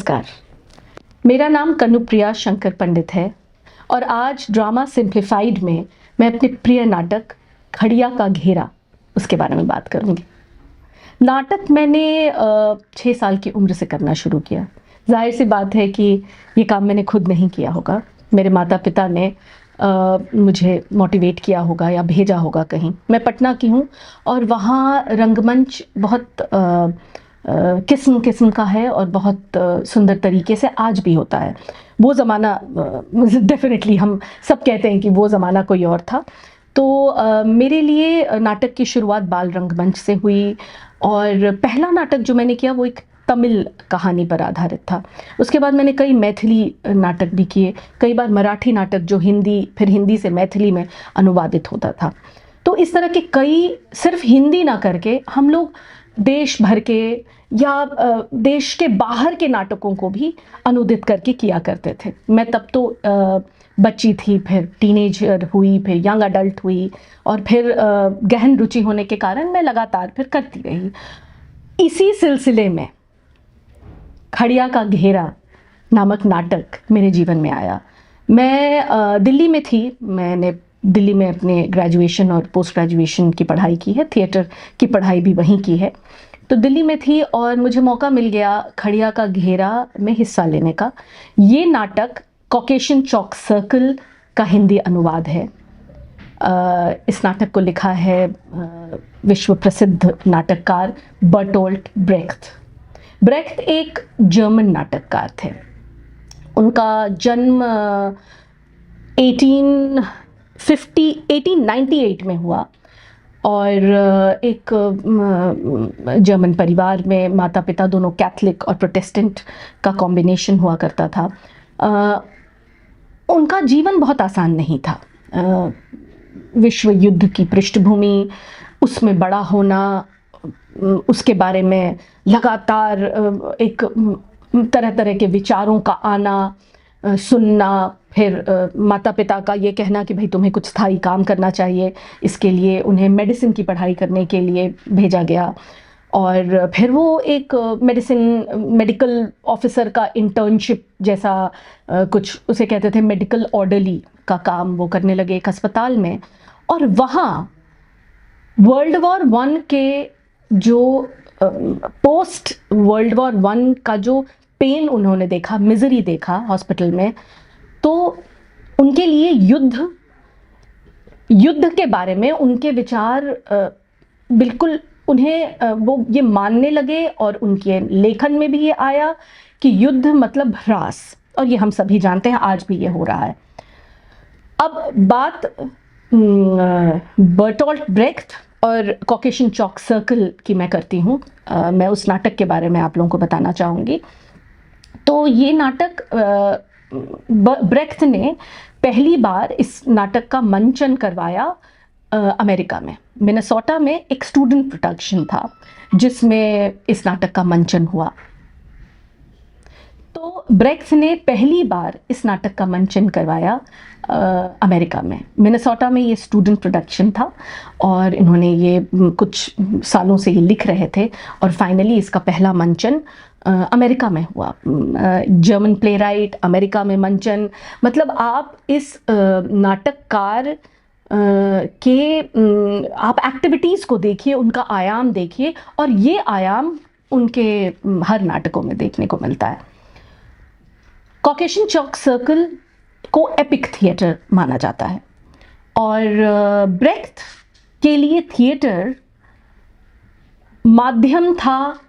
नमस्कार। मेरा नाम कनुप्रिया शंकर पंडित है और आज ड्रामा सिंप्लीफाइड में मैं अपने प्रिय नाटक खड़िया का घेरा उसके बारे में बात करूंगी। नाटक मैंने 6 साल की उम्र से करना शुरू किया। जाहिर सी बात है कि ये काम मैंने खुद नहीं किया होगा, मेरे माता पिता ने मुझे मोटिवेट किया होगा या भेजा होगा कहीं। मैं पटना की हूँ और वहाँ रंगमंच बहुत किस्म किस्म का है और बहुत सुंदर तरीके से आज भी होता है। वो ज़माना डेफिनेटली हम सब कहते हैं कि वो ज़माना कोई और था। तो मेरे लिए नाटक की शुरुआत बाल रंगमंच से हुई और पहला नाटक जो मैंने किया वो एक तमिल कहानी पर आधारित था। उसके बाद मैंने कई मैथिली नाटक भी किए, कई बार मराठी नाटक जो हिंदी फिर हिंदी से मैथिली में अनुवादित होता था। तो इस तरह के कई, सिर्फ हिंदी ना करके हम लोग देश भर के या देश के बाहर के नाटकों को भी अनुदित करके किया करते थे। मैं तब तो बच्ची थी, फिर टीनेजर हुई, फिर यंग अडल्ट हुई और फिर गहन रुचि होने के कारण मैं लगातार फिर करती रही। इसी सिलसिले में खड़िया का घेरा नामक नाटक मेरे जीवन में आया। मैं दिल्ली में थी, मैंने दिल्ली में अपने ग्रेजुएशन और पोस्ट ग्रेजुएशन की पढ़ाई की है, थिएटर की पढ़ाई भी वहीं की है। तो दिल्ली में थी और मुझे मौका मिल गया खड़िया का घेरा में हिस्सा लेने का। ये नाटक कॉकेशियन चौक सर्कल का हिंदी अनुवाद है। इस नाटक को लिखा है विश्व प्रसिद्ध नाटककार बर्टोल्ट ब्रेख्त। ब्रेख्त एक जर्मन नाटककार थे। उनका जन्म 1898 में हुआ और एक जर्मन परिवार में माता पिता दोनों कैथलिक और प्रोटेस्टेंट का कॉम्बिनेशन हुआ करता था। उनका जीवन बहुत आसान नहीं था। विश्व युद्ध की पृष्ठभूमि, उसमें बड़ा होना, उसके बारे में लगातार एक तरह तरह के विचारों का आना, सुनना, फिर माता पिता का ये कहना कि भाई तुम्हें कुछ स्थायी काम करना चाहिए, इसके लिए उन्हें मेडिसिन की पढ़ाई करने के लिए भेजा गया और फिर वो एक मेडिकल ऑफिसर का इंटर्नशिप जैसा कुछ उसे कहते थे, मेडिकल ऑर्डरली का काम वो करने लगे एक अस्पताल में। और वहाँ वर्ल्ड वॉर 1 के जो पोस्ट वर्ल्ड वॉर 1 का जो पेन उन्होंने देखा, मिजरी देखा हॉस्पिटल में, तो उनके लिए युद्ध के बारे में उनके विचार बिल्कुल उन्हें वो ये मानने लगे और उनके लेखन में भी ये आया कि युद्ध मतलब ह्रास, और ये हम सभी जानते हैं आज भी ये हो रहा है। अब बात बर्टोल्ट ब्रेख्त और कॉकेशियन चौक सर्कल की मैं करती हूँ। मैं उस नाटक के बारे में आप लोगों को बताना चाहूँगी। तो ये नाटक ब्रेख्त ने पहली बार इस नाटक का मंचन करवाया अमेरिका में, मिनेसोटा में एक स्टूडेंट प्रोडक्शन था जिसमें इस नाटक का मंचन हुआ। तो ब्रेख्त ने पहली बार इस नाटक का मंचन करवाया अमेरिका में, मिनेसोटा में ये स्टूडेंट प्रोडक्शन था और इन्होंने ये कुछ सालों से ये लिख रहे थे और फाइनली इसका पहला मंचन अमेरिका में हुआ। जर्मन प्लेराइट, अमेरिका में मंचन, मतलब आप इस नाटककार के आप एक्टिविटीज़ को देखिए, उनका आयाम देखिए, और ये आयाम उनके हर नाटकों में देखने को मिलता है। कॉकेशियन चौक सर्कल को एपिक थिएटर माना जाता है और ब्रेख्त के लिए थिएटर माध्यम था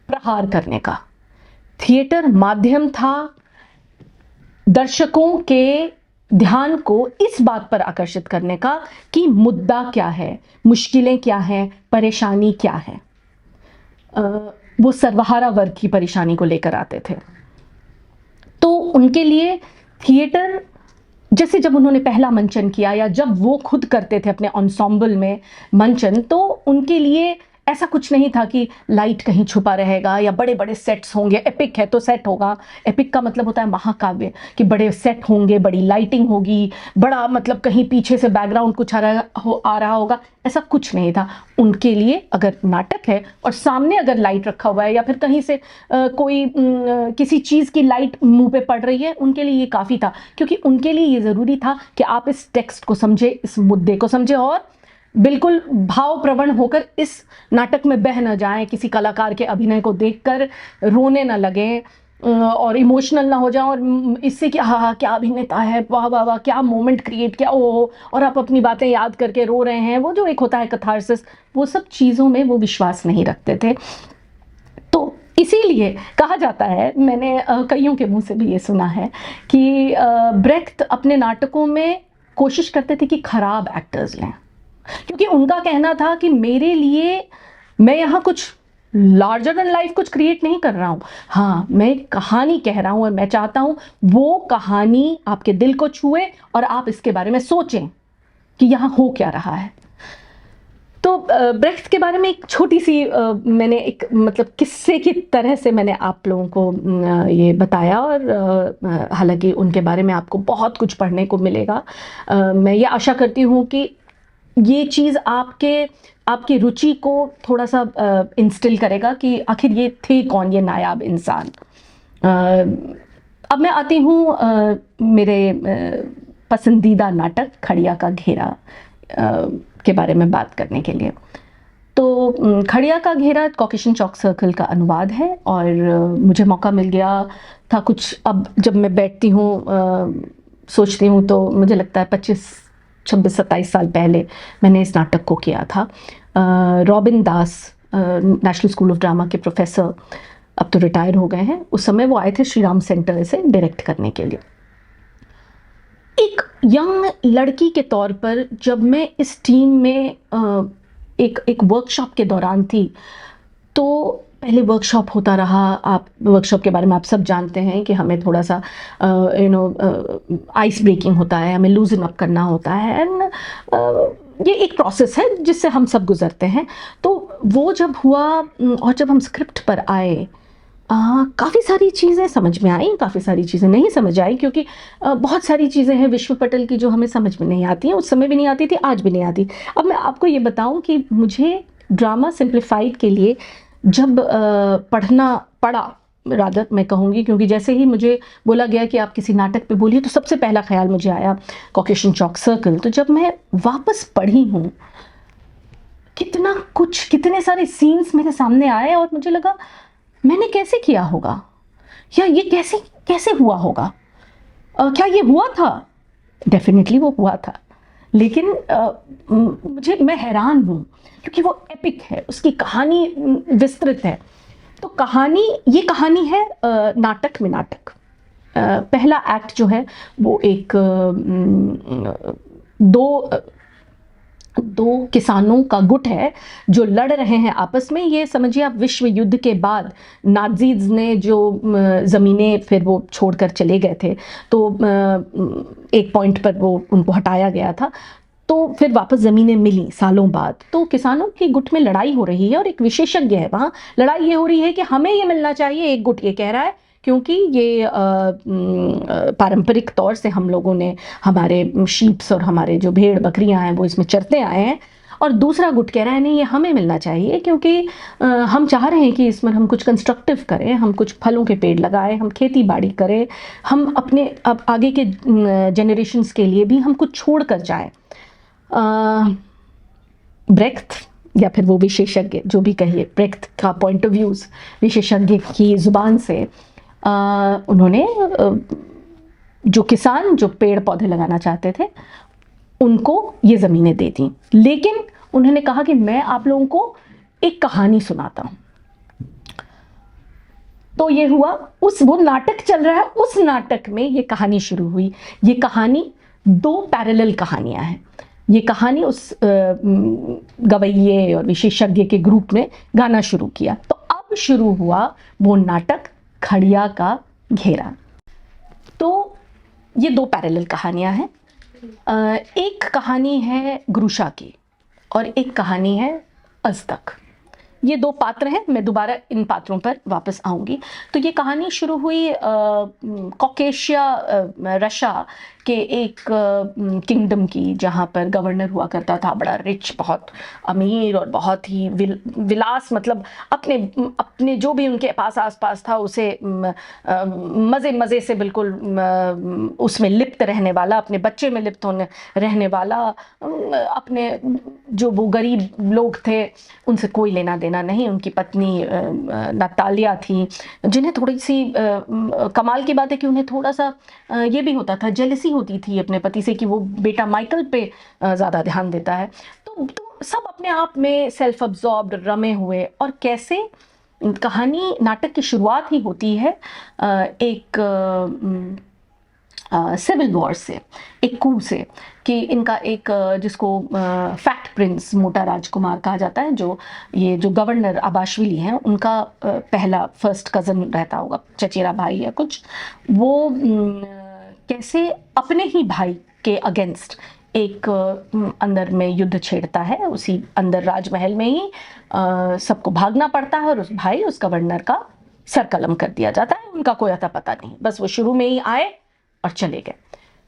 प्रहार करने का। थिएटर माध्यम था दर्शकों के ध्यान को इस बात पर आकर्षित करने का कि मुद्दा क्या है, मुश्किलें क्या हैं, परेशानी क्या है। वो सर्वहारा वर्ग की परेशानी को लेकर आते थे। तो उनके लिए थिएटर, जैसे जब उन्होंने पहला मंचन किया या जब वो खुद करते थे अपने एंसेम्बल में मंचन, तो उनके लिए ऐसा कुछ नहीं था कि लाइट कहीं छुपा रहेगा या बड़े बड़े सेट्स होंगे। एपिक है तो सेट होगा, एपिक का मतलब होता है महाकाव्य, कि बड़े सेट होंगे, बड़ी लाइटिंग होगी, बड़ा मतलब कहीं पीछे से बैकग्राउंड कुछ आ रहा होगा, ऐसा कुछ नहीं था। उनके लिए अगर नाटक है और सामने अगर लाइट रखा हुआ है या फिर कहीं से किसी चीज़ की लाइट मुंह पे पड़ रही है, उनके लिए ये काफ़ी था, क्योंकि उनके लिए ये ज़रूरी था कि आप इस टेक्स्ट को समझे, इस मुद्दे को समझे और बिल्कुल भाव प्रवण होकर इस नाटक में बह न जाएं, किसी कलाकार के अभिनय को देखकर रोने न लगे और इमोशनल ना हो जाए और इससे कि हाँ क्या अभिनेता है, वाह वाह वाह, क्या मोमेंट क्रिएट किया, ओ, और आप अपनी बातें याद करके रो रहे हैं, वो जो एक होता है कैथारसिस, वो सब चीज़ों में वो विश्वास नहीं रखते थे। तो इसीलिए कहा जाता है, मैंने कईयों के मुंह से भी ये सुना है कि ब्रेख्त अपने नाटकों में कोशिश करते थे कि खराब एक्टर्स लें, क्योंकि उनका कहना था कि मेरे लिए, मैं यहाँ कुछ लार्जर देन लाइफ कुछ क्रिएट नहीं कर रहा हूँ, हाँ मैं कहानी कह रहा हूँ और मैं चाहता हूँ वो कहानी आपके दिल को छुए और आप इसके बारे में सोचें कि यहाँ हो क्या रहा है। तो ब्रेख्त के बारे में एक छोटी सी मैंने एक मतलब किस्से की तरह से मैंने आप लोगों को ये बताया, और हालांकि उनके बारे में आपको बहुत कुछ पढ़ने को मिलेगा। मैं ये आशा करती हूँ कि ये चीज़ आपकी रुचि को थोड़ा सा इंस्टिल करेगा कि आखिर ये थे कौन, ये नायाब इंसान। अब मैं आती हूँ मेरे पसंदीदा नाटक खड़िया का घेरा के बारे में बात करने के लिए। तो खड़िया का घेरा कॉकेशियन चौक सर्कल का अनुवाद है, और मुझे मौका मिल गया था कुछ, अब जब मैं बैठती हूँ सोचती हूँ तो मुझे लगता है 26-27 साल पहले मैंने इस नाटक को किया था। Robin Das national school of drama के प्रोफेसर, अब तो रिटायर हो गए हैं, उस समय वो आए थे श्री राम सेंटर से डायरेक्ट करने के लिए। एक यंग लड़की के तौर पर जब मैं इस टीम में एक वर्कशॉप के दौरान थी, तो पहले वर्कशॉप होता रहा, आप वर्कशॉप के बारे में आप सब जानते हैं कि हमें थोड़ा सा आइस ब्रेकिंग होता है, हमें लूजन अप करना होता है, एंड ये एक प्रोसेस है जिससे हम सब गुजरते हैं। तो वो जब हुआ और जब हम स्क्रिप्ट पर आए, काफ़ी सारी चीज़ें समझ में आई, काफ़ी सारी चीज़ें नहीं समझ आई, क्योंकि बहुत सारी चीज़ें हैं विश्व पटल की जो हमें समझ में नहीं आती हैं, उस समय भी नहीं आती थी, आज भी नहीं आती। अब मैं आपको ये बताऊं कि मुझे ड्रामा सिंप्लीफाइड के लिए जब पढ़ना पड़ा, रादर मैं कहूँगी, क्योंकि जैसे ही मुझे बोला गया कि आप किसी नाटक पे बोलिए, तो सबसे पहला ख्याल मुझे आया कॉकेशियन चौक सर्कल। तो जब मैं वापस पढ़ी हूँ, कितना कुछ, कितने सारे सीन्स मेरे सामने आए और मुझे लगा मैंने कैसे किया होगा, या ये कैसे कैसे हुआ होगा, क्या ये हुआ था? डेफिनेटली वो हुआ था, लेकिन मैं हैरान हूँ, क्योंकि वो एपिक है, उसकी कहानी विस्तृत है। तो ये कहानी है नाटक में नाटक। पहला एक्ट जो है वो एक दो किसानों का गुट है जो लड़ रहे हैं आपस में। ये समझिए आप विश्व युद्ध के बाद नाज़ीज़ ने जो ज़मीनें फिर वो छोड़कर चले गए थे, तो एक पॉइंट पर वो उनको हटाया गया था, तो फिर वापस ज़मीनें मिली सालों बाद। तो किसानों के गुट में लड़ाई हो रही है और एक विशेषज्ञ है वहाँ। लड़ाई ये हो रही है कि हमें ये मिलना चाहिए, एक गुट ये कह रहा है, क्योंकि ये पारंपरिक तौर से हम लोगों ने, हमारे शीप्स और हमारे जो भेड़ बकरियां हैं वो इसमें चरते आए हैं, और दूसरा गुट कह रहा है नहीं ये हमें मिलना चाहिए, क्योंकि हम चाह रहे हैं कि इसमें हम कुछ कंस्ट्रक्टिव करें, हम कुछ फलों के पेड़ लगाएं, हम खेती बाड़ी करें, हम अपने अब आगे के जनरेशन्स के लिए भी हम कुछ छोड़ कर जाएँ। ब्रेख्त या फिर वो विशेषज्ञ जो भी कहिए, ब्रेख्त का पॉइंट ऑफ व्यूज़ विशेषज्ञ की ज़ुबान से उन्होंने जो किसान जो पेड़ पौधे लगाना चाहते थे उनको ये ज़मीनें दे दी, लेकिन उन्होंने कहा कि मैं आप लोगों को एक कहानी सुनाता हूँ। तो ये हुआ, वो नाटक चल रहा है, उस नाटक में ये कहानी शुरू हुई। ये कहानी 2 पैरेलल कहानियाँ हैं। ये कहानी उस गवैये और विशेषज्ञ के ग्रुप ने गाना शुरू किया। तो अब शुरू हुआ वो नाटक खड़िया का घेरा। तो ये 2 पैरेलल कहानियाँ हैं। एक कहानी है ग्रुशा की और एक कहानी है अजतक। ये दो पात्र हैं, मैं दोबारा इन पात्रों पर वापस आऊंगी। तो ये कहानी शुरू हुई कॉकेशिया, रशिया के एक किंगडम की, जहाँ पर गवर्नर हुआ करता था, बड़ा रिच, बहुत अमीर और बहुत ही विलास, मतलब अपने अपने जो भी उनके पास आसपास था उसे मज़े मज़े से बिल्कुल उसमें लिप्त रहने वाला, अपने बच्चे में लिप्त होने रहने वाला, अपने जो वो गरीब लोग थे उनसे कोई लेना देना नहीं। उनकी पत्नी नतालिया थी, जिन्हें थोड़ी सी कमाल की बात है कि उन्हें थोड़ा सा ये भी होता था, जेलसी होती थी अपने पति से कि वो बेटा माइकल पे ज़्यादा ध्यान देता है। तो सब अपने आप में सेल्फ अब्जॉर्ब्ड रमे हुए, और कैसे कहानी, नाटक की शुरुआत ही होती है एक सिविल वॉर से, एक कू से, कि इनका एक जिसको फैक्ट प्रिंस, मोटा राजकुमार कहा जाता है, जो गवर्नर अबाशविली हैं, उनका पहला फर्स्ट कज़न रहता होगा, चचेरा भाई या कुछ, वो कैसे अपने ही भाई के अगेंस्ट एक अंदर में युद्ध छेड़ता है। उसी अंदर राजमहल में ही सबको भागना पड़ता है, और उस गवर्नर का सर कलम कर दिया जाता है। उनका कोई अता पता नहीं, बस वो शुरू में ही आए और चले गए।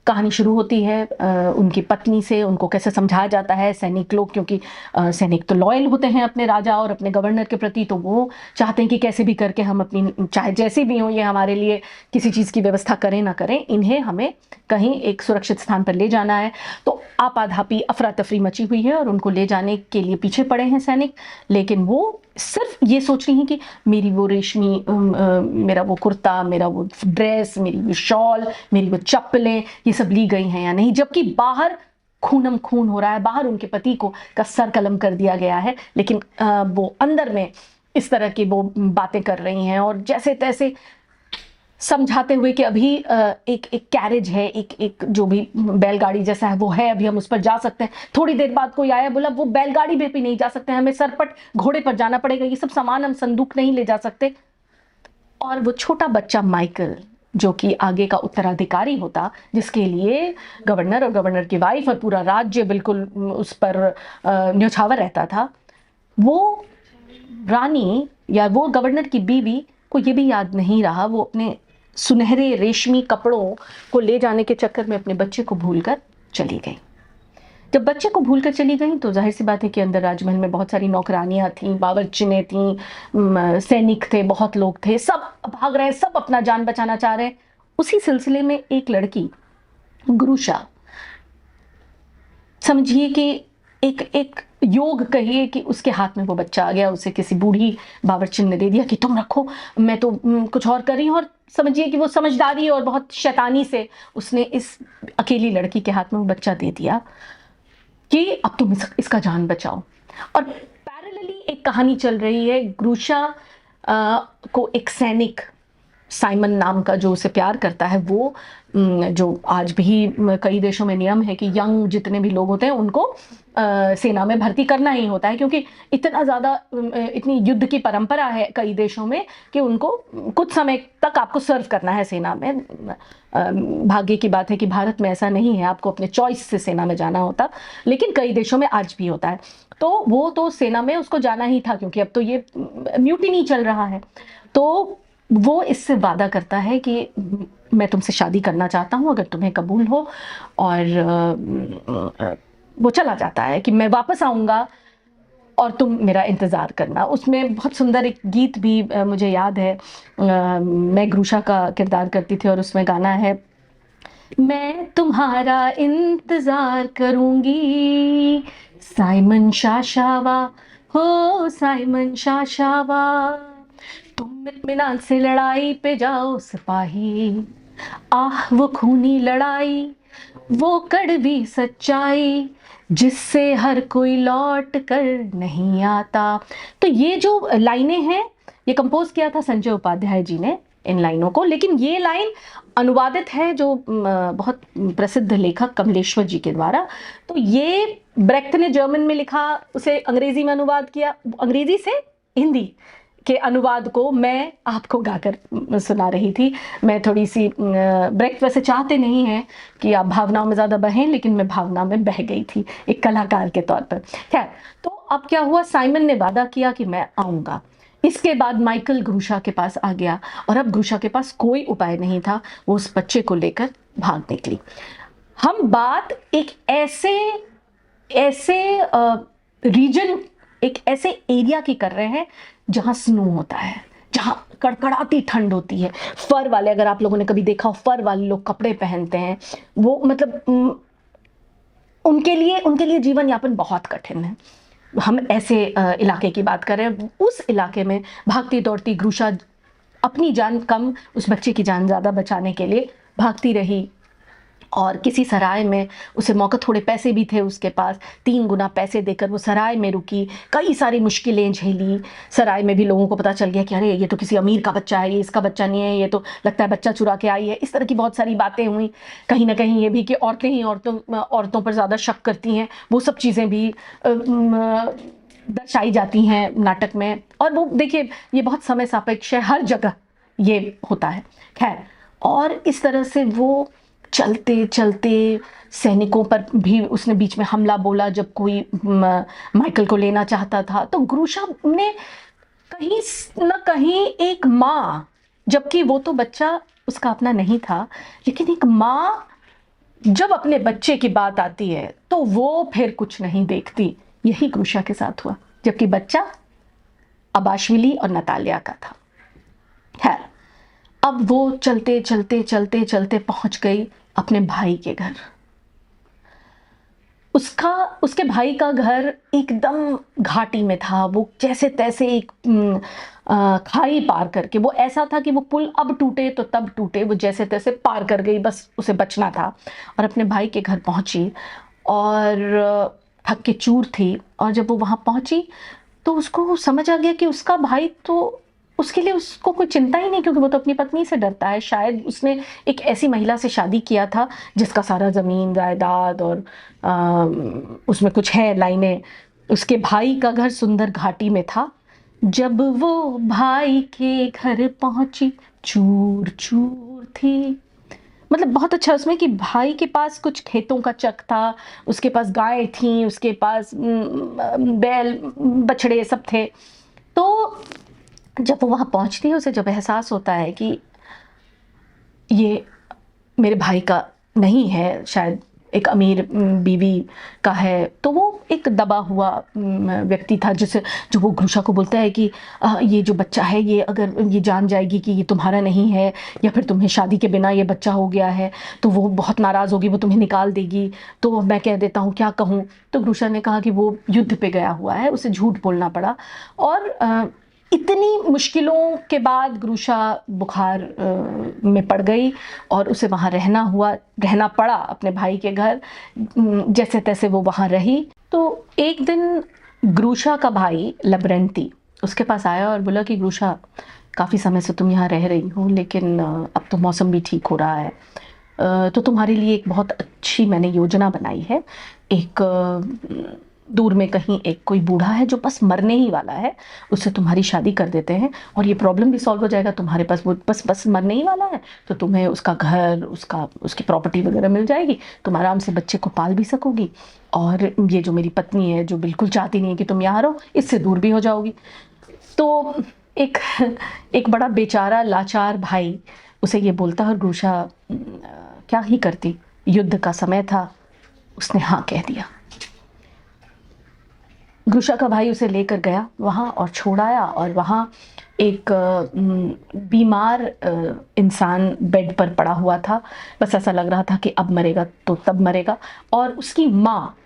कहानी शुरू होती है उनकी पत्नी से, उनको कैसे समझाया जाता है, सैनिक लोग, क्योंकि सैनिक तो लॉयल होते हैं अपने राजा और अपने गवर्नर के प्रति, तो वो चाहते हैं कि कैसे भी करके हम अपनी, चाहे जैसे भी हो ये हमारे लिए किसी चीज़ की व्यवस्था करें ना करें, इन्हें हमें कहीं एक सुरक्षित स्थान पर ले जाना है। तो आपाधापी अफरा तफरी मची हुई है और उनको ले जाने के लिए पीछे पड़े हैं सैनिक, लेकिन वो सिर्फ ये सोच रही हैं कि मेरी वो रेशमी, मेरा वो कुर्ता, मेरा वो ड्रेस, मेरी वो शॉल, मेरी वो चप्पलें, ये सब ली गई हैं या नहीं, जबकि बाहर खूनम खून हो रहा है, बाहर उनके पति को का सर कलम कर दिया गया है, लेकिन वो अंदर में इस तरह की वो बातें कर रही हैं, और जैसे तैसे समझाते हुए कि अभी एक कैरेज है, एक जो भी बैलगाड़ी जैसा है वो है, अभी हम उस पर जा सकते हैं। थोड़ी देर बाद कोई आया, बोला वो बैलगाड़ी में भी नहीं जा सकते, हमें सरपट घोड़े पर जाना पड़ेगा, ये सब सामान हम संदूक नहीं ले जा सकते। और वो छोटा बच्चा माइकल, जो कि आगे का उत्तराधिकारी होता, जिसके लिए गवर्नर और गवर्नर की वाइफ और पूरा राज्य बिल्कुल उस पर न्यौछावर रहता था, वो रानी या वो गवर्नर की बीवी को ये भी याद नहीं रहा, वो अपने सुनहरे रेशमी कपड़ों को ले जाने के चक्कर में अपने बच्चे को भूलकर चली गई। जब बच्चे को भूलकर चली गई तो जाहिर सी बात है कि अंदर राजमहल में बहुत सारी नौकरानियां थीं, बावर्चिनें थीं, सैनिक थे, बहुत लोग थे, सब भाग रहे हैं, सब अपना जान बचाना चाह रहे हैं। उसी सिलसिले में एक लड़की, गुरुशा, समझिए कि एक योग कहिए कि उसके हाथ में वो बच्चा आ गया, उसे किसी बूढ़ी बावर्चिन ने दे दिया कि तुम रखो, मैं तो कुछ और कर रही हूँ। और समझिए कि वो समझदारी और बहुत शैतानी से उसने इस अकेली लड़की के हाथ में वो बच्चा दे दिया कि अब तुम इसका जान बचाओ। और पैरेलली एक कहानी चल रही है, गुरुशा को एक सैनिक, साइमन नाम का, जो उसे प्यार करता है, वो जो आज भी कई देशों में नियम है कि यंग जितने भी लोग होते हैं उनको सेना में भर्ती करना ही होता है, क्योंकि इतना ज़्यादा, इतनी युद्ध की परंपरा है कई देशों में कि उनको कुछ समय तक आपको सर्व करना है सेना में। भाग्य की बात है कि भारत में ऐसा नहीं है, आपको अपने चॉइस से सेना में जाना होता, लेकिन कई देशों में आज भी होता है। तो वो तो सेना में उसको जाना ही था, क्योंकि अब तो ये म्यूटिनी चल रहा है। तो वो इससे वादा करता है कि मैं तुमसे शादी करना चाहता हूँ अगर तुम्हें कबूल हो, और वो चला जाता है कि मैं वापस आऊँगा और तुम मेरा इंतज़ार करना। उसमें बहुत सुंदर एक गीत भी मुझे याद है, मैं गुरुशा का किरदार करती थी, और उसमें गाना है, मैं तुम्हारा इंतज़ार करूँगी साइमन शाशावा, हो साइमन शाशावा, तुम इत्मीनान से लड़ाई पे जाओ सिपाही, आह वो खूनी लड़ाई, वो कड़वी सच्चाई, जिससे हर कोई लौट कर नहीं आता। तो ये जो लाइनें हैं, ये कंपोज किया था संजय उपाध्याय जी ने इन लाइनों को, लेकिन ये लाइन अनुवादित है जो बहुत प्रसिद्ध लेखक कमलेश्वर जी के द्वारा। तो ये ब्रेख्त ने जर्मन में लिखा, उसे अंग्रेजी में अनुवाद किया, अंग्रेजी से हिंदी के अनुवाद को मैं आपको गाकर सुना रही थी। मैं थोड़ी सी, ब्रेख्त वैसे चाहते नहीं हैं कि आप भावनाओं में ज़्यादा बहें, लेकिन मैं भावना में बह गई थी एक कलाकार के तौर पर। खैर, तो अब क्या हुआ, साइमन ने वादा किया कि मैं आऊँगा। इसके बाद माइकल ग्रूशा के पास आ गया और अब ग्रूशा के पास कोई उपाय नहीं था, वो उस बच्चे को लेकर भाग निकली। हम बात एक ऐसे ऐसे रीजन, एक ऐसे एरिया की कर रहे हैं जहाँ स्नो होता है, जहाँ कड़कड़ाती ठंड होती है। फर वाले, अगर आप लोगों ने कभी देखा हो, फर वाले लोग कपड़े पहनते हैं, वो मतलब उनके लिए जीवन यापन बहुत कठिन है। हम ऐसे इलाके की बात कर रहे हैं। उस इलाके में भागती दौड़ती ग्रूशा अपनी जान कम, उस बच्चे की जान ज़्यादा बचाने के लिए भागती रही और किसी सराय में उसे मौका, थोड़े पैसे भी थे उसके पास, 3 गुना पैसे देकर वो सराय में रुकी, कई सारी मुश्किलें झेली। सराय में भी लोगों को पता चल गया कि अरे ये तो किसी अमीर का बच्चा है, ये इसका बच्चा नहीं है, ये तो लगता है बच्चा चुरा के आई है। इस तरह की बहुत सारी बातें हुई। कहीं ना कहीं ये भी कि औरतें ही औरतों पर ज़्यादा शक करती हैं, वो सब चीज़ें भी दर्शाई जाती हैं नाटक में। और वो देखिए, ये बहुत समय सापेक्ष है, हर जगह ये होता है। खैर, और इस तरह से वो चलते चलते सैनिकों पर भी उसने बीच में हमला बोला जब कोई माइकल को लेना चाहता था। तो ग्रूशा ने कहीं न कहीं एक माँ, जबकि वो तो बच्चा उसका अपना नहीं था, लेकिन एक माँ जब अपने बच्चे की बात आती है तो वो फिर कुछ नहीं देखती। यही ग्रूशा के साथ हुआ, जबकि बच्चा अबाशविली और नतालिया का था। खैर, अब वो चलते चलते चलते चलते पहुंच गई अपने भाई के घर। उसके भाई का घर एकदम घाटी में था। वो जैसे तैसे एक खाई पार करके, वो ऐसा था कि वो पुल अब टूटे तो तब टूटे, वो जैसे तैसे पार कर गई, बस उसे बचना था। और अपने भाई के घर पहुंची और थक के चूर थी। और जब वो वहां पहुंची तो उसको समझ आ गया कि उसका भाई तो, उसके लिए उसको कोई चिंता ही नहीं, क्योंकि वो तो अपनी पत्नी से डरता है। शायद उसने एक ऐसी महिला से शादी किया था जिसका सारा ज़मीन जायदाद और उसमें कुछ है लाइनें। उसके भाई का घर सुंदर घाटी में था। जब वो भाई के घर पहुंची, चूर चूर थी। मतलब बहुत अच्छा उसमें कि भाई के पास कुछ खेतों का चक था, उसके पास गाय थी, उसके पास बैल बछड़े सब थे। तो जब वो वहाँ पहुँचती है, उसे जब एहसास होता है कि ये मेरे भाई का नहीं है, शायद एक अमीर बीवी का है, तो वो एक दबा हुआ व्यक्ति था जो वो ग्रूशा को बोलता है कि ये जो बच्चा है, ये अगर ये जान जाएगी कि ये तुम्हारा नहीं है, या फिर तुम्हें शादी के बिना ये बच्चा हो गया है, तो वो बहुत नाराज़ होगी, वो तुम्हें निकाल देगी। तो मैं कह देता हूँ, क्या कहूँ। तो ग्रूशा ने कहा कि वो युद्ध पे गया हुआ है, उसे झूठ बोलना पड़ा। और इतनी मुश्किलों के बाद ग्रूशा बुखार में पड़ गई और उसे वहाँ रहना पड़ा अपने भाई के घर। जैसे तैसे वो वहाँ रही। तो एक दिन ग्रूशा का भाई लबरेंती उसके पास आया और बोला कि ग्रूशा, काफ़ी समय से तुम यहाँ रह रही हो, लेकिन अब तो मौसम भी ठीक हो रहा है, तो तुम्हारे लिए एक बहुत अच्छी मैंने योजना बनाई है। एक दूर में कहीं एक कोई बूढ़ा है जो बस मरने ही वाला है, उससे तुम्हारी शादी कर देते हैं और ये प्रॉब्लम भी सॉल्व हो जाएगा। तुम्हारे पास वो बस मरने ही वाला है, तो तुम्हें उसका घर, उसकी प्रॉपर्टी वगैरह मिल जाएगी, तुम आराम से बच्चे को पाल भी सकोगी। और ये जो मेरी पत्नी है, जो बिल्कुल चाहती नहीं है कि तुम यहाँ रहो, इससे दूर भी हो जाओगी। तो एक बड़ा बेचारा लाचार भाई उसे ये बोलता और ग्रूशा क्या ही करती। युद्ध का समय था, उसने हाँ कह दिया। ग्रूशा का भाई उसे लेकर गया वहाँ और छोड़ आया, और वहाँ एक बीमार इंसान बेड पर पड़ा हुआ था। बस ऐसा लग रहा था कि अब मरेगा तो तब मरेगा। और उसकी माँ,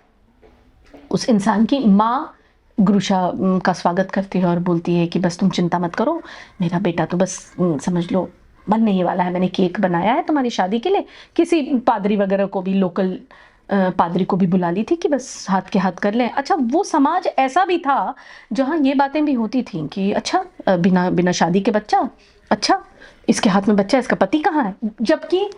उस इंसान की माँ ग्रूशा का स्वागत करती है और बोलती है कि बस तुम चिंता मत करो, मेरा बेटा तो बस समझ लो मरने ही वाला है। मैंने केक बनाया है तुम्हारी शादी के लिए, किसी पादरी वगैरह को भी, लोकल पादरी को भी बुला ली थी कि बस हाथ के हाथ कर लें। अच्छा, वो समाज ऐसा भी था जहाँ ये बातें भी होती थी कि अच्छा बिना शादी के बच्चा, अच्छा इसके हाथ में बच्चा, इसका पति कहाँ है। जबकि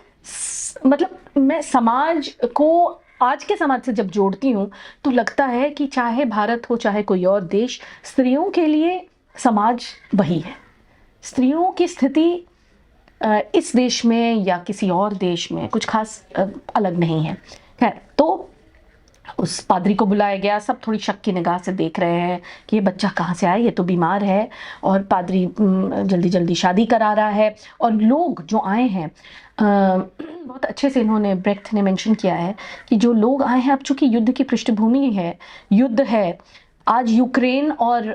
मतलब मैं समाज को, आज के समाज से जब जोड़ती हूँ तो लगता है कि चाहे भारत हो चाहे कोई और देश, स्त्रियों के लिए समाज वही है। स्त्रियों की स्थिति इस देश में या किसी और देश में कुछ खास अलग नहीं है। खैर, तो उस पादरी को बुलाया गया। सब थोड़ी शक की निगाह से देख रहे हैं कि ये बच्चा कहाँ से आया, ये तो बीमार है। और पादरी जल्दी जल्दी शादी करा रहा है। और लोग जो आए हैं, बहुत अच्छे से इन्होंने, ब्रेख्त ने मेंशन किया है कि जो लोग आए हैं, अब चूंकि युद्ध की पृष्ठभूमि है, युद्ध है, आज यूक्रेन और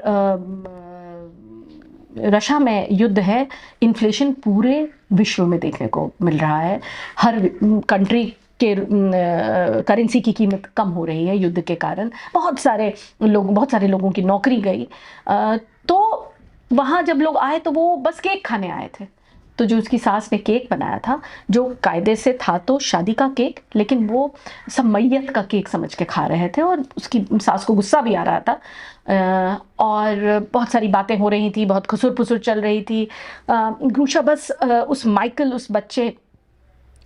रशिया में युद्ध है, इन्फ्लेशन पूरे विश्व में देखने को मिल रहा है। हर कंट्री के करेंसी की कीमत कम हो रही है युद्ध के कारण। बहुत सारे लोगों की नौकरी गई। तो वहाँ जब लोग आए तो वो बस केक खाने आए थे। तो जो उसकी सास ने केक बनाया था, जो कायदे से था तो शादी का केक, लेकिन वो सब मैयत का केक समझ के खा रहे थे और उसकी सास को गुस्सा भी आ रहा था। और बहुत सारी बातें हो रही थी, बहुत खुसुर पुसुर चल रही थी। ग्रूशा बस उस माइकल, उस बच्चे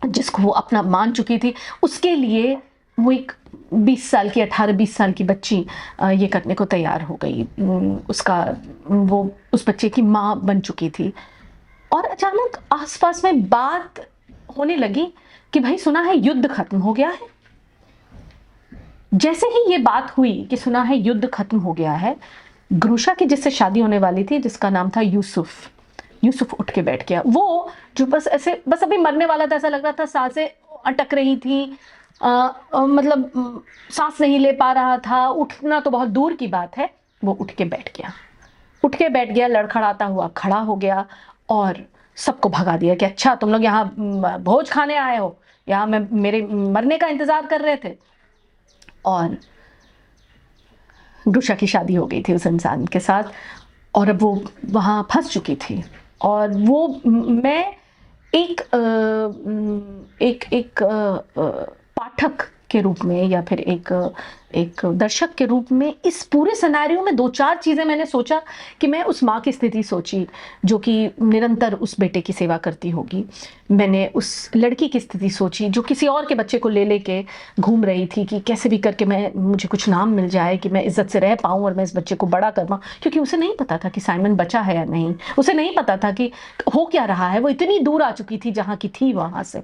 जिसको वो अपना मान चुकी थी, उसके लिए वो एक 20 साल की, 18-20 साल की बच्ची ये करने को तैयार हो गई। वो उस बच्चे की माँ बन चुकी थी। और अचानक आसपास में बात होने लगी कि भाई सुना है युद्ध खत्म हो गया है। जैसे ही ये बात हुई कि सुना है युद्ध खत्म हो गया है, ग्रूशा की जिससे शादी होने वाली थी, जिसका नाम था यूसुफ उठ के बैठ गया। वो जो बस अभी मरने वाला था, ऐसा लग रहा था, सांसें अटक रही थी, मतलब सांस नहीं ले पा रहा था, उठना तो बहुत दूर की बात है। वो उठ के बैठ गया, लड़खड़ाता हुआ खड़ा हो गया और सबको भगा दिया कि अच्छा तुम लोग यहाँ भोज खाने आए हो, यहाँ मेरे मरने का इंतजार कर रहे थे। और ग्रूशा की शादी हो गई थी उस इंसान के साथ, और अब वो वहाँ फंस चुकी थी। और वो मैं एक पाठक के रूप में या फिर एक दर्शक के रूप में इस पूरे सिनेरियो में 2-4 चीज़ें मैंने सोचा कि मैं उस माँ की स्थिति सोची जो कि निरंतर उस बेटे की सेवा करती होगी। मैंने उस लड़की की स्थिति सोची जो किसी और के बच्चे को ले लेके घूम रही थी कि कैसे भी करके मुझे कुछ नाम मिल जाए कि मैं इज्जत से रह पाऊँ और मैं इस बच्चे को बड़ा कर पाऊँ, क्योंकि उसे नहीं पता था कि साइमन बचा है या नहीं। उसे नहीं पता था कि हो क्या रहा है। वो इतनी दूर आ चुकी थी जहाँ की थी वहाँ से।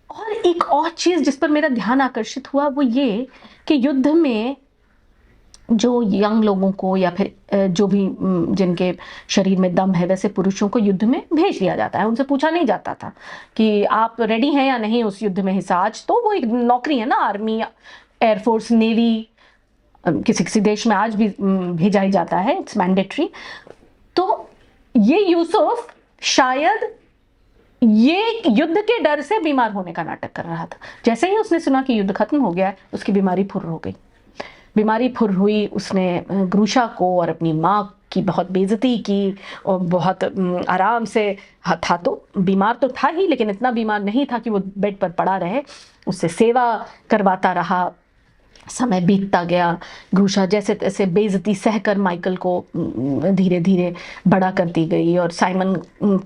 और एक और चीज़ जिस पर मेरा ध्यान आकर्षित हुआ वो ये कि युद्ध में जो यंग लोगों को या फिर जो भी जिनके शरीर में दम है, वैसे पुरुषों को युद्ध में भेज दिया जाता है। उनसे पूछा नहीं जाता था कि आप रेडी हैं या नहीं उस युद्ध में हिस्सा। आज तो वो एक नौकरी है ना, आर्मी, एयरफोर्स, नेवी, किसी किसी देश में आज भी भेजा ही जाता है, इट्स मैंडेटरी। तो ये यूसुफ शायद ये युद्ध के डर से बीमार होने का नाटक कर रहा था। जैसे ही उसने सुना कि युद्ध खत्म हो गया है, उसकी बीमारी फुर्र हो गई। बीमारी फुर्र हुई, उसने ग्रूशा को और अपनी माँ की बहुत बेइज्जती की और बहुत आराम से, था तो बीमार तो था ही, लेकिन इतना बीमार नहीं था कि वो बेड पर पड़ा रहे। उससे सेवा करवाता रहा। समय बीतता गया। ग्रूशा जैसे तैसे बेइज्जती सहकर माइकल को धीरे धीरे बड़ा करती गई और साइमन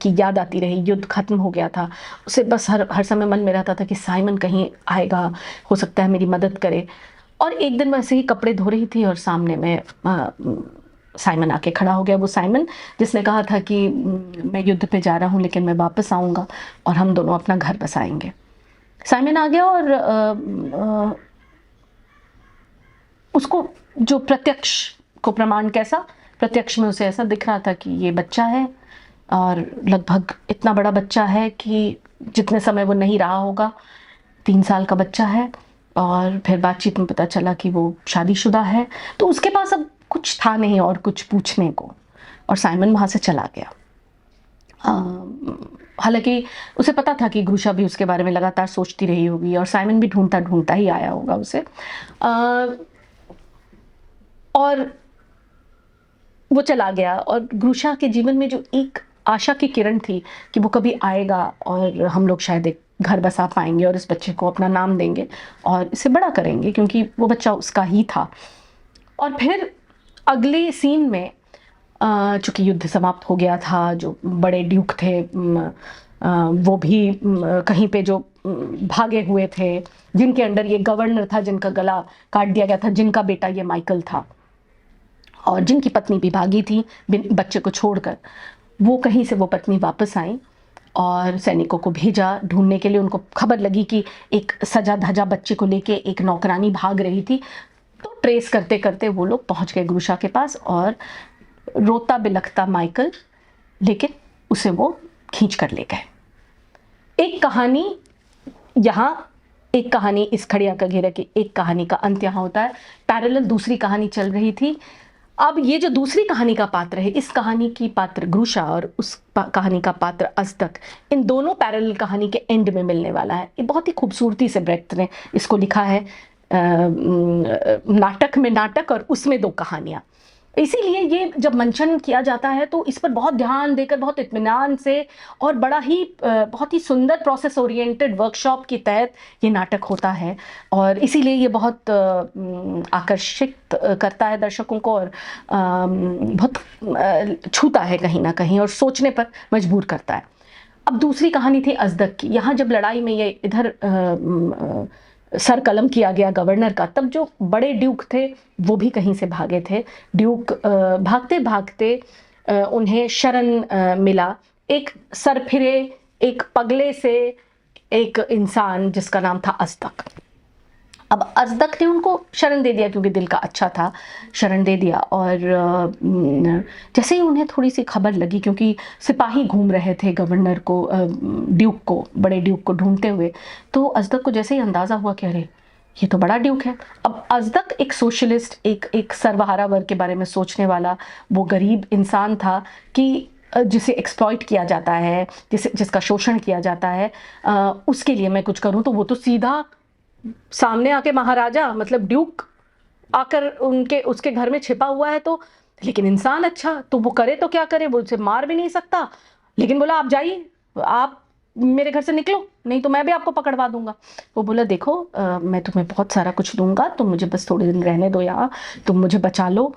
की याद आती रही। युद्ध खत्म हो गया था, उसे बस हर समय मन में रहता था कि साइमन कहीं आएगा, हो सकता है मेरी मदद करे। और एक दिन वैसे ही कपड़े धो रही थी और सामने में साइमन आके खड़ा हो गया। वो साइमन जिसने कहा था कि मैं युद्ध पे जा रहा हूँ लेकिन मैं वापस आऊँगा और हम दोनों अपना घर बसाएंगे। साइमन आ गया और उसको जो प्रत्यक्ष को प्रमाण, कैसा प्रत्यक्ष में उसे ऐसा दिख रहा था कि ये बच्चा है और लगभग इतना बड़ा बच्चा है कि जितने समय वो नहीं रहा होगा, 3 साल का बच्चा है। और फिर बातचीत में पता चला कि वो शादीशुदा है। तो उसके पास अब कुछ था नहीं और कुछ पूछने को, और साइमन वहाँ से चला गया। हालांकि उसे पता था कि ग्रूशा भी उसके बारे में लगातार सोचती रही होगी और साइमन भी ढूंढता ढूंढता ही आया होगा उसे। और वो चला गया और ग्रूशा के जीवन में जो एक आशा की किरण थी कि वो कभी आएगा और हम लोग शायद एक घर बसा पाएंगे और इस बच्चे को अपना नाम देंगे और इसे बड़ा करेंगे, क्योंकि वो बच्चा उसका ही था। और फिर अगले सीन में चूँकि युद्ध समाप्त हो गया था, जो बड़े ड्यूक थे वो भी कहीं पे जो भागे हुए थे, जिनके अंडर ये गवर्नर था जिनका गला काट दिया गया था, जिनका बेटा ये माइकल था और जिनकी पत्नी भी भागी थी बच्चे को छोड़कर, वो कहीं से वो पत्नी वापस आई और सैनिकों को भेजा ढूंढने के लिए। उनको खबर लगी कि एक सजा धजा बच्चे को लेके एक नौकरानी भाग रही थी, तो ट्रेस करते करते वो लोग पहुंच गए ग्रूशा के पास, और रोता बिलखता माइकल, लेकिन उसे वो खींच कर ले गए। एक कहानी यहाँ, एक कहानी इस खड़िया का घेरा की एक कहानी का अंत यहाँ होता है। पैरेलल दूसरी कहानी चल रही थी। अब ये जो दूसरी कहानी का पात्र है, इस कहानी की पात्र ग्रूशा और उस कहानी का पात्र अज़दक, इन दोनों पैरेलल कहानी के एंड में मिलने वाला है। ये बहुत ही खूबसूरती से ब्रेख्त ने इसको लिखा है, नाटक में नाटक और उसमें दो कहानियाँ। इसीलिए ये जब मंचन किया जाता है तो इस पर बहुत ध्यान देकर, बहुत इत्मीनान से और बहुत ही सुंदर प्रोसेस ओरिएंटेड वर्कशॉप के तहत ये नाटक होता है, और इसीलिए ये बहुत आकर्षित करता है दर्शकों को, और बहुत छूता है कहीं ना कहीं और सोचने पर मजबूर करता है। अब दूसरी कहानी थी अज़दक की। यहाँ जब लड़ाई में ये इधर सर कलम किया गया गवर्नर का, तब जो बड़े ड्यूक थे वो भी कहीं से भागे थे। ड्यूक भागते भागते उन्हें शरण मिला एक सरफिरे, एक पगले से एक इंसान जिसका नाम था अज़दक। अब अज़दक ने उनको शरण दे दिया क्योंकि दिल का अच्छा था, शरण दे दिया। और जैसे ही उन्हें थोड़ी सी खबर लगी, क्योंकि सिपाही घूम रहे थे गवर्नर को, ड्यूक को, बड़े ड्यूक को ढूंढते हुए, तो अज़दक को जैसे ही अंदाज़ा हुआ कि अरे ये तो बड़ा ड्यूक है। अब अज़दक एक सोशलिस्ट, एक सर्वहारा वर्ग के बारे में सोचने वाला वो गरीब इंसान था कि जिसे एक्सप्लॉइट किया जाता है, जिसका शोषण किया जाता है, उसके लिए मैं कुछ करूं। तो वो तो सीधा सामने आके महाराजा, मतलब ड्यूक आकर उसके घर में छिपा हुआ है, तो लेकिन इंसान अच्छा, तो वो करे तो क्या करे, वो उसे मार भी नहीं सकता। लेकिन बोला आप जाइए, आप मेरे घर से निकलो, नहीं तो मैं भी आपको पकड़वा दूंगा। वो बोला देखो मैं तुम्हें बहुत सारा कुछ दूंगा, तुम मुझे बस थोड़े दिन रहने दो यहाँ, तुम मुझे बचा लो।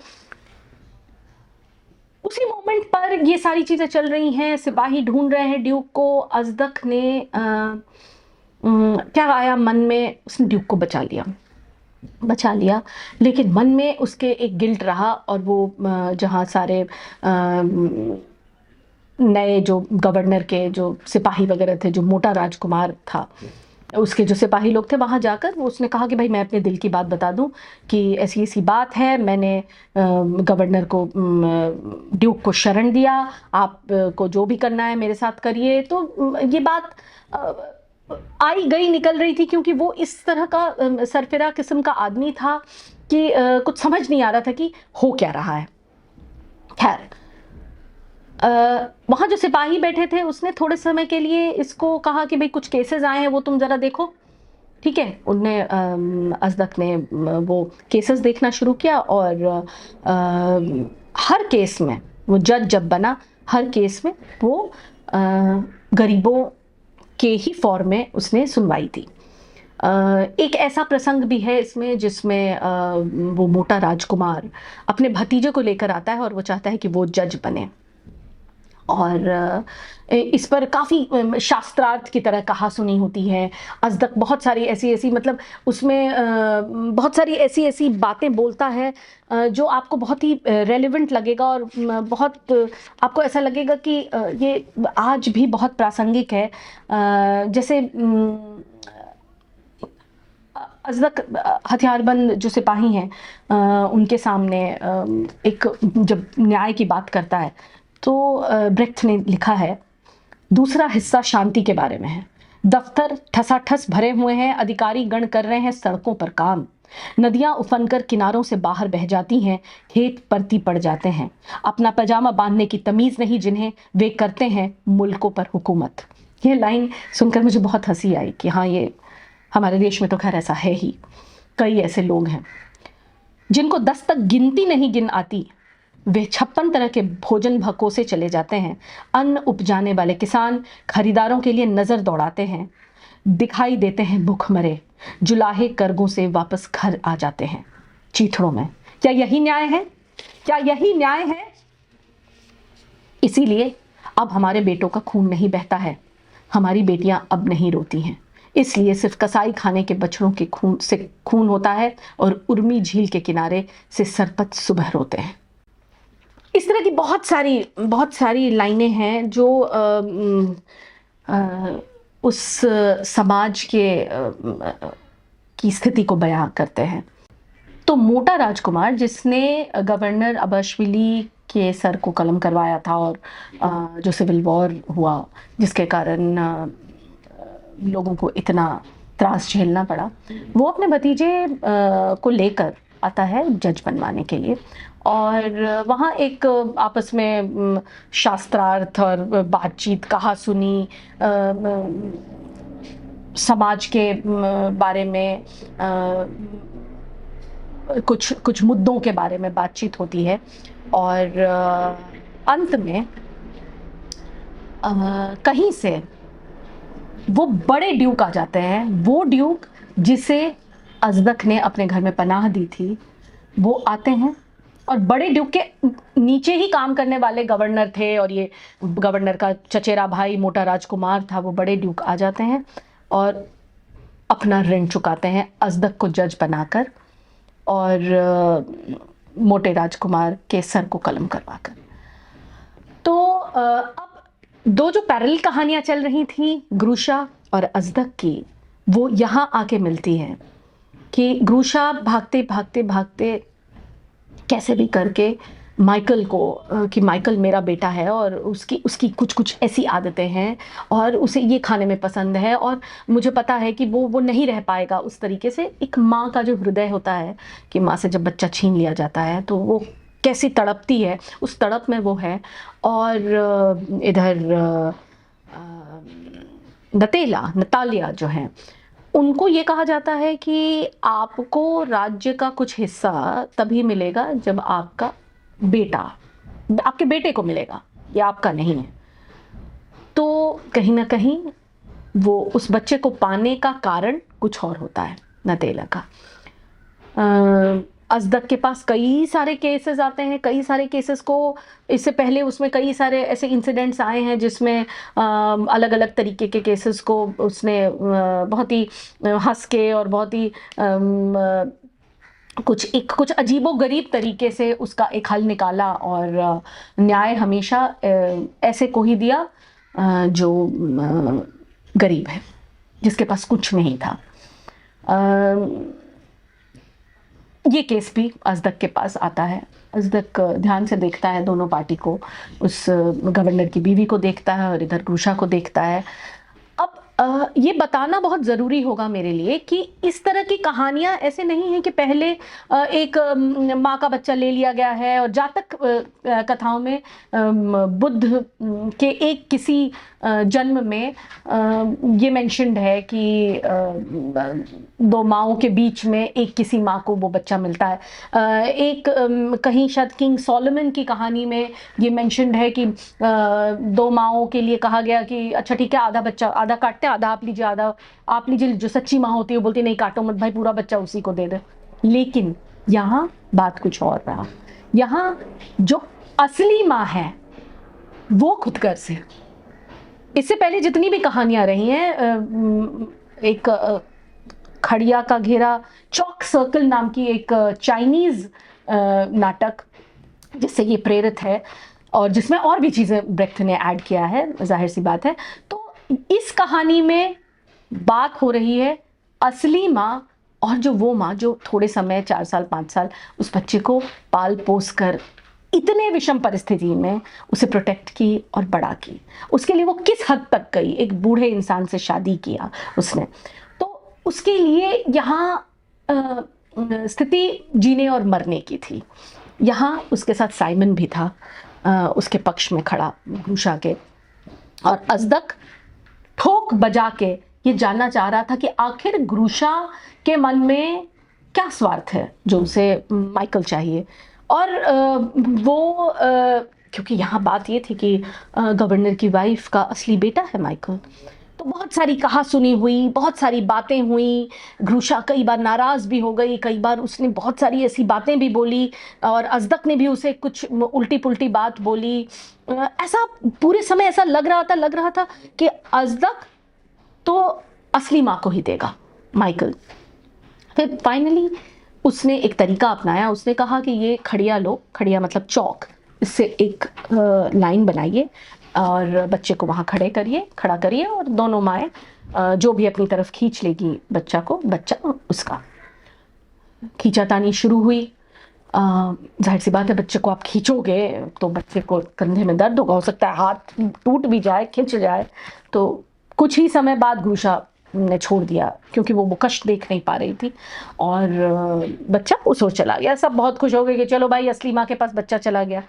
उसी मोमेंट पर ये सारी चीजें चल रही हैं, सिपाही ढूंढ रहे हैं ड्यूक को। अज़दक ने क्या आया मन में, उसने ड्यूक को बचा लिया, लेकिन मन में उसके एक गिल्ट रहा। और वो जहाँ सारे नए जो गवर्नर के जो सिपाही वगैरह थे, जो मोटा राजकुमार था, उसके जो सिपाही लोग थे, वहाँ जाकर वो उसने कहा कि भाई मैं अपने दिल की बात बता दूं कि ऐसी ऐसी बात है, मैंने गवर्नर को, ड्यूक को शरण दिया, आप को जो भी करना है मेरे साथ करिए। तो ये बात आई गई निकल रही थी, क्योंकि वो इस तरह का सरफिरा किस्म का आदमी था कि कुछ समझ नहीं आ रहा था कि हो क्या रहा है। खैर वहाँ जो सिपाही बैठे थे, उसने थोड़े समय के लिए इसको कहा कि भाई कुछ केसेस आए हैं, वो तुम ज़रा देखो। ठीक है, उनने अज़दक ने वो केसेस देखना शुरू किया, और हर केस में वो जज जब बना, हर केस में वो गरीबों के ही फॉर्म में उसने सुनवाई थी। एक ऐसा प्रसंग भी है इसमें जिसमें वो मोटा राजकुमार अपने भतीजे को लेकर आता है और वो चाहता है कि वो जज बने, और इस पर काफ़ी शास्त्रार्थ की तरह कहा सुनी होती है। अज़दक बहुत सारी ऐसी मतलब उसमें बहुत सारी ऐसी बातें बोलता है जो आपको बहुत ही रेलेवेंट लगेगा, और बहुत आपको ऐसा लगेगा कि ये आज भी बहुत प्रासंगिक है। जैसे अज़दक हथियारबंद जो सिपाही हैं उनके सामने एक जब न्याय की बात करता है, तो ब्रेख्त ने लिखा है, दूसरा हिस्सा शांति के बारे में है। दफ्तर ठसाठस भरे हुए हैं, अधिकारी गण कर रहे हैं सड़कों पर काम, नदियां उफनकर किनारों से बाहर बह जाती हैं, खेत परती पड़ जाते हैं, अपना पजामा बांधने की तमीज नहीं जिन्हें, वे करते हैं मुल्कों पर हुकूमत। ये लाइन सुनकर मुझे बहुत हंसी आई कि हाँ, ये हमारे देश में तो खैर ऐसा है ही। कई ऐसे लोग हैं जिनको 10 तक गिनती नहीं गिन आती, वे 56 तरह के भोजन भकोसे चले जाते हैं। अन्न उपजाने वाले किसान खरीदारों के लिए नजर दौड़ाते हैं, दिखाई देते हैं भूखमरे, जुलाहे कर्गों से वापस घर आ जाते हैं चीथड़ों में। क्या यही न्याय है? क्या यही न्याय है? इसीलिए अब हमारे बेटों का खून नहीं बहता है, हमारी बेटियां अब नहीं रोती हैं। इसलिए सिर्फ कसाई खाने के बछड़ों के खून से खून होता है, और उर्मी झील के किनारे से सरपत सुबह रोते हैं। इस तरह की बहुत सारी लाइनें हैं जो उस समाज के की स्थिति को बयां करते हैं। तो मोटा राजकुमार, जिसने गवर्नर अबाशविली के सर को कलम करवाया था और जो सिविल वॉर हुआ जिसके कारण लोगों को इतना त्रास झेलना पड़ा, वो अपने भतीजे को लेकर आता है जज बनवाने के लिए। और वहाँ एक आपस में शास्त्रार्थ और बातचीत, कहा सुनी, समाज के बारे में कुछ मुद्दों के बारे में बातचीत होती है। और अंत में कहीं से वो बड़े ड्यूक आ जाते हैं। वो ड्यूक जिसे अजदक ने अपने घर में पनाह दी थी, वो आते हैं और बड़े ड्यूक के नीचे ही काम करने वाले गवर्नर थे, और ये गवर्नर का चचेरा भाई मोटा राजकुमार था। वो बड़े ड्यूक आ जाते हैं और अपना ऋण चुकाते हैं अजदक को जज बनाकर और मोटे राजकुमार के सर को कलम करवाकर। तो अब दो जो पैरेलल कहानियां चल रही थी ग्रूशा और अजदक की, वो यहाँ आके मिलती हैं कि ग्रूशा भागते भागते भागते कैसे भी करके माइकल को, कि माइकल मेरा बेटा है और उसकी कुछ कुछ ऐसी आदतें हैं और उसे ये खाने में पसंद है और मुझे पता है कि वो नहीं रह पाएगा उस तरीके से। एक माँ का जो हृदय होता है कि माँ से जब बच्चा छीन लिया जाता है तो वो कैसी तड़पती है, उस तड़प में वो है। और इधर नतालिया जो है, उनको ये कहा जाता है कि आपको राज्य का कुछ हिस्सा तभी मिलेगा जब आपके बेटे को मिलेगा, ये आपका नहीं है। तो कहीं ना कहीं वो उस बच्चे को पाने का कारण कुछ और होता है नतेला का। अजदक के पास कई सारे केसेस आते हैं, कई सारे केसेस को इससे पहले उसमें कई सारे ऐसे इंसिडेंट्स आए हैं जिसमें अलग अलग तरीके के केसेस को उसने बहुत ही हंस के और बहुत ही कुछ अजीबो गरीब तरीके से उसका एक हल निकाला और न्याय हमेशा ऐसे को ही दिया जो गरीब है, जिसके पास कुछ नहीं था। ये केस भी अजदक के पास आता है। अजदक ध्यान से देखता है दोनों पार्टी को, उस गवर्नर की बीवी को देखता है और इधर ग्रूशा को देखता है। अब ये बताना बहुत ज़रूरी होगा मेरे लिए कि इस तरह की कहानियाँ ऐसे नहीं हैं कि पहले एक माँ का बच्चा ले लिया गया है। और जातक कथाओं में बुद्ध के एक किसी जन्म में ये मेंशन्ड है कि दो माँओं के बीच में एक किसी माँ को वो बच्चा मिलता है। एक कहीं शायद किंग सोलोमन की कहानी में ये मेंशन्ड है कि दो माँओं के लिए कहा गया कि अच्छा ठीक है, आधा बच्चा, आधा काटते हैं, आधा आप लीजिए, आधा आप लीजिए। जो सच्ची माँ होती है बोलती नहीं काटो मत भाई, पूरा बच्चा उसी को दे दे। लेकिन यहाँ बात कुछ और रहा। यहाँ जो असली माँ है वो खुदगर से, इससे पहले जितनी भी कहानियां रही हैं, एक खड़िया का घेरा, चौक सर्कल नाम की एक चाइनीज नाटक जिससे ये प्रेरित है और जिसमें और भी चीज़ें ब्रेख्त ने ऐड किया है, जाहिर सी बात है। तो इस कहानी में बात हो रही है असली माँ और जो वो माँ जो थोड़े समय 4 साल 5 साल उस बच्चे को पाल पोस कर इतने विषम परिस्थिति में उसे प्रोटेक्ट की और बड़ा की, उसके लिए वो किस हद तक गई। एक बूढ़े इंसान से शादी किया उसने, तो उसके लिए यहाँ स्थिति जीने और मरने की थी। यहाँ उसके साथ साइमन भी था, उसके पक्ष में खड़ा ग्रूशा के। और अजदक ठोक बजा के ये जानना चाह रहा था कि आखिर ग्रूशा के मन में क्या स्वार्थ है जो उसे माइकल चाहिए। और वो क्योंकि यहाँ बात ये थी कि गवर्नर की वाइफ का असली बेटा है माइकल, तो बहुत सारी कहा सुनी हुई, बहुत सारी बातें हुई। ग्रूशा कई बार नाराज़ भी हो गई, कई बार उसने बहुत सारी ऐसी बातें भी बोली और अजदक ने भी उसे कुछ उल्टी पुल्टी बात बोली। ऐसा पूरे समय ऐसा लग रहा था कि अजदक तो असली माँ को ही देगा माइकल। फिर फाइनली उसने एक तरीका अपनाया। उसने कहा कि ये खड़िया लो, खड़िया मतलब चौक, इससे एक लाइन बनाइए और बच्चे को वहाँ खड़ा करिए और दोनों माएँ जो भी अपनी तरफ खींच लेगी बच्चा को, बच्चा उसका। खींचातानी शुरू हुई। जाहिर सी बात है, बच्चे को आप खींचोगे तो बच्चे को कंधे में दर्द होगा, हो सकता है हाथ टूट भी जाए, खिंच जाए। तो कुछ ही समय बाद घूषा ने छोड़ दिया, क्योंकि वो कष्ट देख नहीं पा रही थी, और बच्चा उस ओर चला गया। सब बहुत खुश हो गए कि चलो भाई, असली माँ के पास बच्चा चला गया।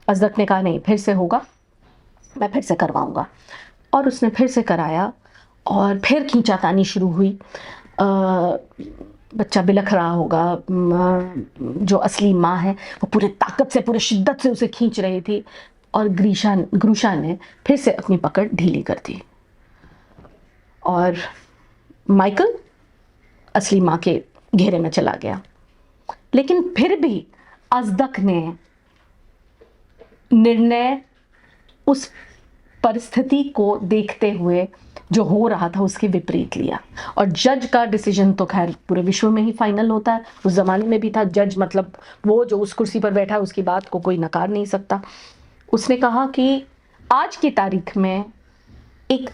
अजदक ने कहा नहीं, फिर से होगा, मैं फिर से करवाऊंगा। और उसने फिर से कराया और फिर खींचातानी शुरू हुई। बच्चा बिलख रहा होगा। जो असली माँ है वो पूरे ताकत से, पूरे शिद्दत से उसे खींच रही थी, और ग्रूशा ने फिर से अपनी पकड़ ढीली कर दी, और माइकल असली माँ के घेरे में चला गया। लेकिन फिर भी अजदक ने निर्णय उस परिस्थिति को देखते हुए जो हो रहा था उसके विपरीत लिया। और जज का डिसीजन तो खैर पूरे विश्व में ही फाइनल होता है, उस ज़माने में भी था। जज मतलब वो जो उस कुर्सी पर बैठा है, उसकी बात को कोई नकार नहीं सकता। उसने कहा कि आज की तारीख में एक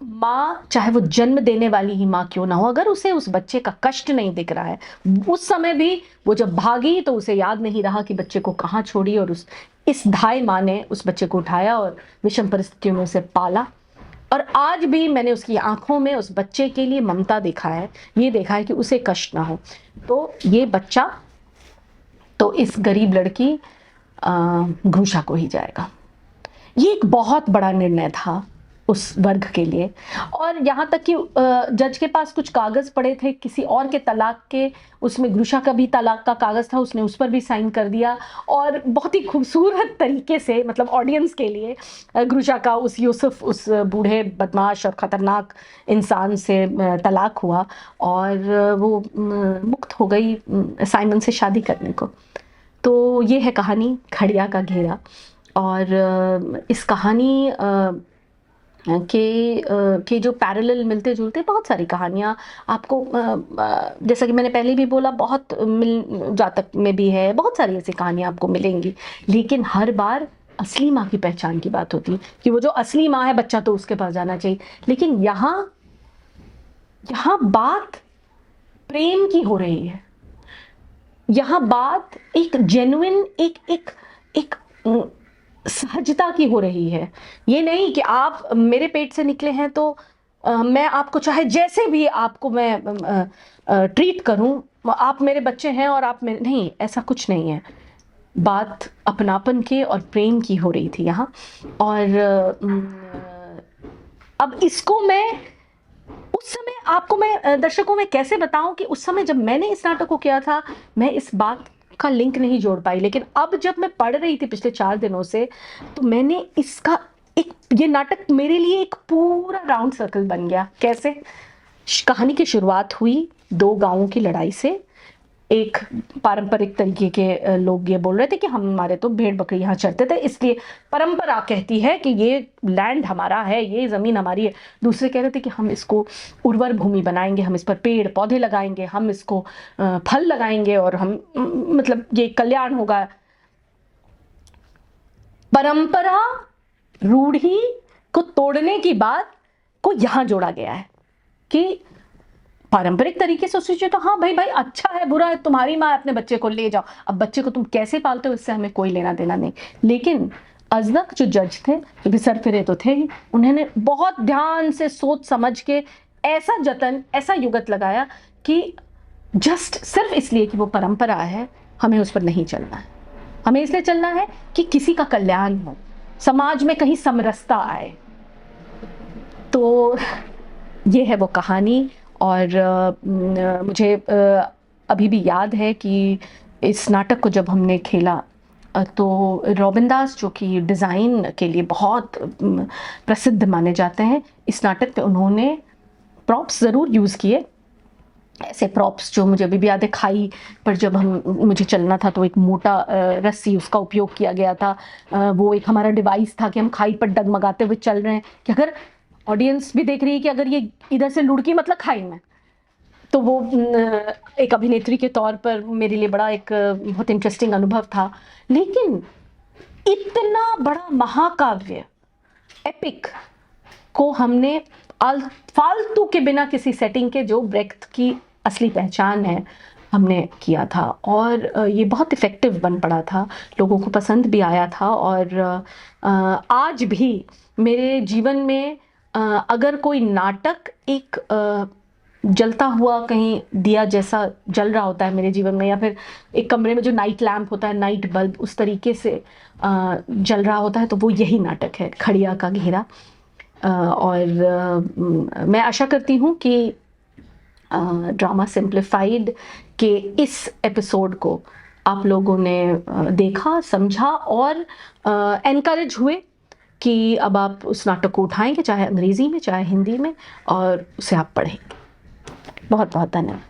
माँ, चाहे वो जन्म देने वाली ही माँ क्यों ना हो, अगर उसे उस बच्चे का कष्ट नहीं दिख रहा है, उस समय भी वो जब भागी तो उसे याद नहीं रहा कि बच्चे को कहाँ छोड़ी, और इस धाय माँ ने उस बच्चे को उठाया और विषम परिस्थितियों में उसे पाला। और आज भी मैंने उसकी आंखों में उस बच्चे के लिए ममता देखा है, ये देखा है कि उसे कष्ट ना हो। तो ये बच्चा तो इस गरीब लड़की घूषा को ही जाएगा। ये एक बहुत बड़ा निर्णय था उस वर्ग के लिए। और यहाँ तक कि जज के पास कुछ कागज़ पड़े थे किसी और के तलाक के, उसमें घूषा का भी तलाक का कागज़ था, उसने उस पर भी साइन कर दिया। और बहुत ही खूबसूरत तरीके से, मतलब ऑडियंस के लिए, घूषा का उस यूसुफ, उस बूढ़े बदमाश और ख़तरनाक इंसान से तलाक हुआ, और वो मुक्त हो गई साइमन से शादी करने को। तो ये है कहानी खड़िया का घेरा। और इस कहानी के जो पैरेलल मिलते जुलते बहुत सारी कहानियाँ आपको, जैसा कि मैंने पहले भी बोला, बहुत मिल जातक में भी है, बहुत सारी ऐसी कहानियाँ आपको मिलेंगी। लेकिन हर बार असली माँ की पहचान की बात होती है कि वो जो असली माँ है, बच्चा तो उसके पास जाना चाहिए। लेकिन यहाँ बात प्रेम की हो रही है। यहाँ बात एक जेन्युइन, एक सहजता की हो रही है। ये नहीं कि आप मेरे पेट से निकले हैं तो मैं आपको चाहे जैसे भी आपको मैं ट्रीट करूं, आप मेरे बच्चे हैं और आप मेरे, नहीं, ऐसा कुछ नहीं है। बात अपनापन के और प्रेम की हो रही थी यहाँ। और अब इसको मैं उस समय आपको, मैं दर्शकों में कैसे बताऊं कि उस समय जब मैंने इस नाटक को किया था, मैं इस बात का लिंक नहीं जोड़ पाई। लेकिन अब जब मैं पढ़ रही थी पिछले 4 दिनों से, तो मैंने इसका ये नाटक मेरे लिए एक पूरा राउंड सर्कल बन गया। कैसे? कहानी की शुरुआत हुई 2 गांवों की लड़ाई से। एक पारंपरिक तरीके के लोग ये बोल रहे थे कि हमारे तो भेड़ बकरी यहाँ चरते थे, इसलिए परंपरा कहती है कि ये लैंड हमारा है, ये ज़मीन हमारी है। दूसरे कह रहे थे कि हम इसको उर्वर भूमि बनाएंगे, हम इस पर पेड़ पौधे लगाएंगे, हम इसको फल लगाएंगे, और हम मतलब ये कल्याण होगा। परंपरा रूढ़ी को तोड़ने की बात को यहाँ जोड़ा गया है कि पारंपरिक तरीके से सोचिए तो हाँ भाई अच्छा है, बुरा है, तुम्हारी माँ, अपने बच्चे को ले जाओ। अब बच्चे को तुम कैसे पालते हो इससे हमें कोई लेना देना नहीं। लेकिन अजदक जो जज थे, जो भी सरफिरे तो थे ही, उन्होंने बहुत ध्यान से सोच समझ के ऐसा जतन, ऐसा युगत लगाया कि जस्ट सिर्फ इसलिए कि वो परंपरा है, हमें उस पर नहीं चलना है। हमें इसलिए चलना है कि किसी का कल्याण हो, समाज में कहीं समरसता आए। तो ये है वो कहानी। और मुझे अभी भी याद है कि इस नाटक को जब हमने खेला तो रॉबिन दास, जो कि डिज़ाइन के लिए बहुत प्रसिद्ध माने जाते हैं, इस नाटक पे उन्होंने प्रॉप्स ज़रूर यूज़ किए। ऐसे प्रॉप्स जो मुझे अभी भी याद है, खाई पर जब मुझे चलना था तो एक मोटा रस्सी उसका उपयोग किया गया था। वो एक हमारा डिवाइस था कि हम खाई पर डगमगाते हुए चल रहे हैं, कि अगर ऑडियंस भी देख रही है कि अगर ये इधर से लुढ़की मतलब खाई में, तो वो एक अभिनेत्री के तौर पर मेरे लिए बड़ा एक बहुत इंटरेस्टिंग अनुभव था। लेकिन इतना बड़ा महाकाव्य एपिक को हमने फालतू के बिना किसी सेटिंग के, जो ब्रेख्त की असली पहचान है, हमने किया था। और ये बहुत इफ़ेक्टिव बन पड़ा था, लोगों को पसंद भी आया था। और आज भी मेरे जीवन में अगर कोई नाटक एक जलता हुआ कहीं दिया जैसा जल रहा होता है मेरे जीवन में, या फिर एक कमरे में जो नाइट लैम्प होता है, नाइट बल्ब उस तरीके से जल रहा होता है, तो वो यही नाटक है, खड़िया का घेरा। और मैं आशा करती हूँ कि ड्रामा सिंप्लीफाइड के इस एपिसोड को आप लोगों ने देखा, समझा और एनकरेज हुए कि अब आप उस नाटक को उठाएंगे, चाहे अंग्रेज़ी में चाहे हिंदी में, और उसे आप पढ़ेंगे। बहुत बहुत धन्यवाद।